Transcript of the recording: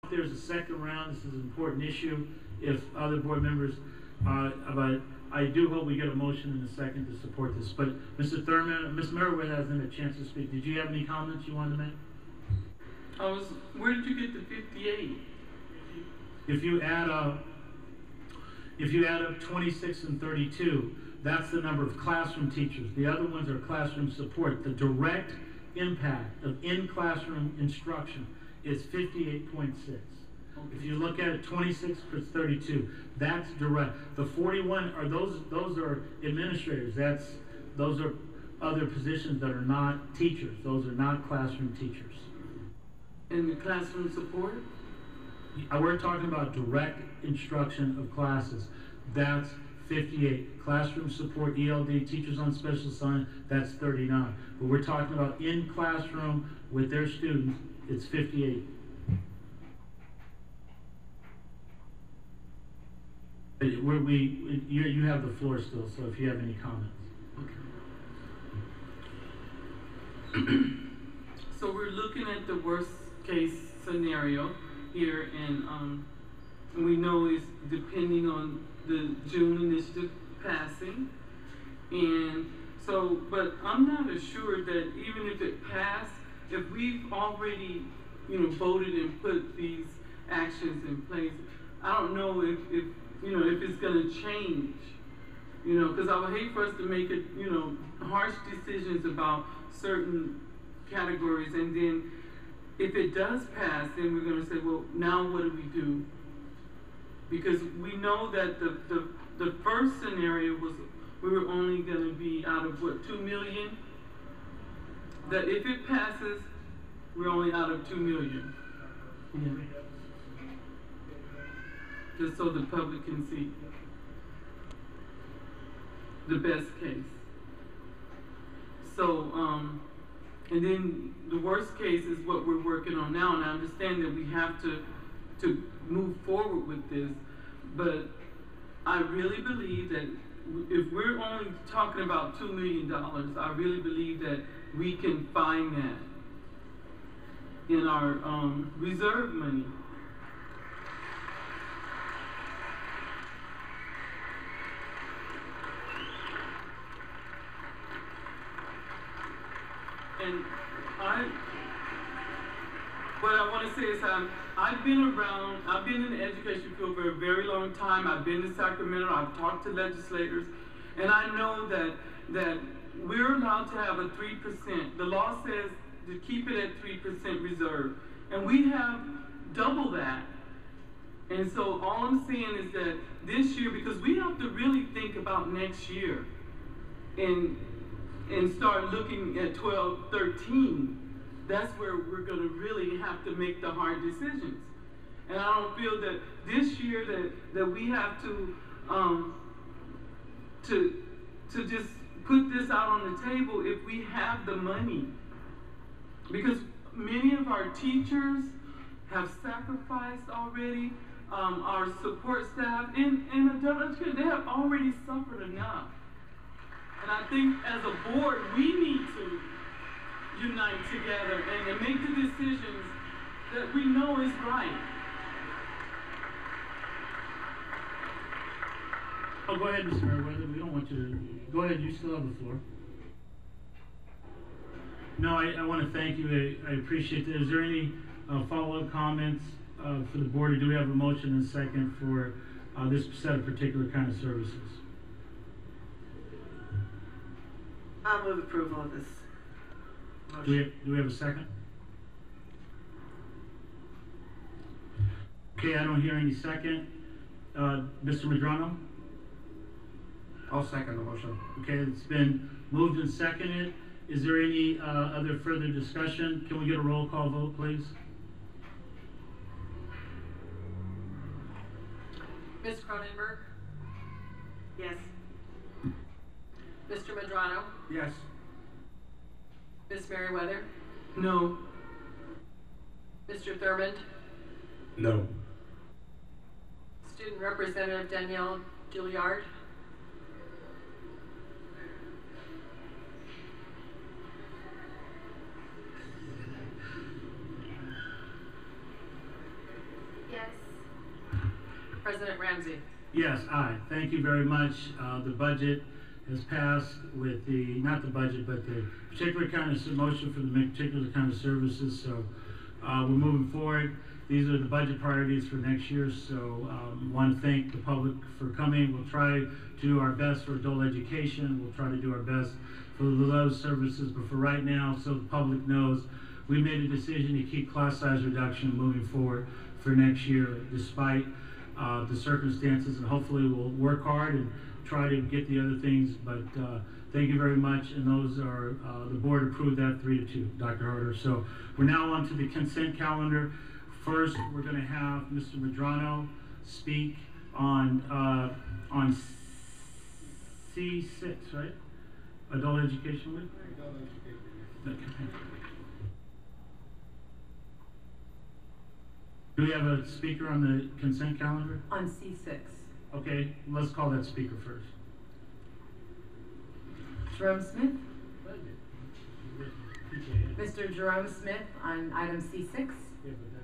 If there's a second round, this is an important issue. If other board members, but I do hope we get a motion in a second to support this. But Mr. Thurmond, Ms. Merriweather hasn't had a chance to speak. Did you have any comments you wanted to make? Where did you get the 58? If you add up 26 and 32, that's the number of classroom teachers. The other ones are classroom support. The direct impact of in-classroom instruction is 58.6. If you look at it, 26 plus 32, that's direct. The 41 are those are administrators. Those are other positions that are not teachers. Those are not classroom teachers. And the classroom support? We're talking about direct instruction of classes. That's 58. Classroom support, ELD, teachers on special assignment, that's 39. But we're talking about in classroom with their students, it's 58. You have the floor still, so if you have any comments. Okay. So we're looking at the worst case scenario here, and we know it's depending on the June initiative passing, and so, but I'm not assured that even if it passed, if we've already, voted and put these actions in place, I don't know if it's going to change, because I would hate for us to make it, harsh decisions about certain categories, and then if it does pass, then we're going to say, well, now what do we do? Because we know that the first scenario was we were only going to be out of what, 2 million? That if it passes, we're only out of 2 million. Yeah. Just so the public can see the best case. So, and then the worst case is what we're working on now, and I understand that we have to move forward with this, but I really believe that if we're only talking about $2 million, I really believe that we can find that in our reserve money. And what I want to say is I've been in the education field for a very long time. I've been to Sacramento, I've talked to legislators, and I know that we're allowed to have a 3%. The law says to keep it at 3% reserve, and we have double that. And so all I'm saying is that this year, because we have to really think about next year, and start looking at 12, 13, that's where we're going to really have to make the hard decisions. And I don't feel that this year that we have to just put this out on the table if we have the money. Because many of our teachers have sacrificed already, our support staff, and adult education, they have already suffered enough. And I think as a board, we need to unite together and make the decisions that we know is right. Oh, go ahead, Mr. Merriweather. We don't want you to. Go ahead, you still have the floor. No, I want to thank you. I appreciate that. Is there any follow-up comments for the board, or do we have a motion and a second for this set of particular kind of services? I'll move approval of this motion. Do we have a second? Okay, I don't hear any second. Mr. Medrano? I'll second the motion. Okay, it's been moved and seconded. Is there any other further discussion? Can we get a roll call vote, please? Ms. Cronenberg? Yes. Mr. Medrano? Yes. Ms. Merriweather? No. Mr. Thurmond? No. Student Representative Danielle Gilliard? President Ramsey. Yes, aye. Thank you very much. The budget has passed with the, not the budget, but the particular kind of motion for the particular kind of services. So we're moving forward. These are the budget priorities for next year. So want to thank the public for coming. We'll try to do our best for adult education. We'll try to do our best for those services. But for right now, so the public knows, we made a decision to keep class size reduction moving forward for next year, despite the circumstances, and hopefully we'll work hard and try to get the other things, but thank you very much, and those are, the board approved that 3-2, Dr. Harder. So we're now on to the consent calendar. First, we're going to have Mr. Medrano speak on C6, right? Adult Education Week? Adult Education Week. Okay. Do we have a speaker on the consent calendar? On C6. Okay, let's call that speaker first. Jerome Smith. Mr. Jerome Smith on item C6. Yeah, but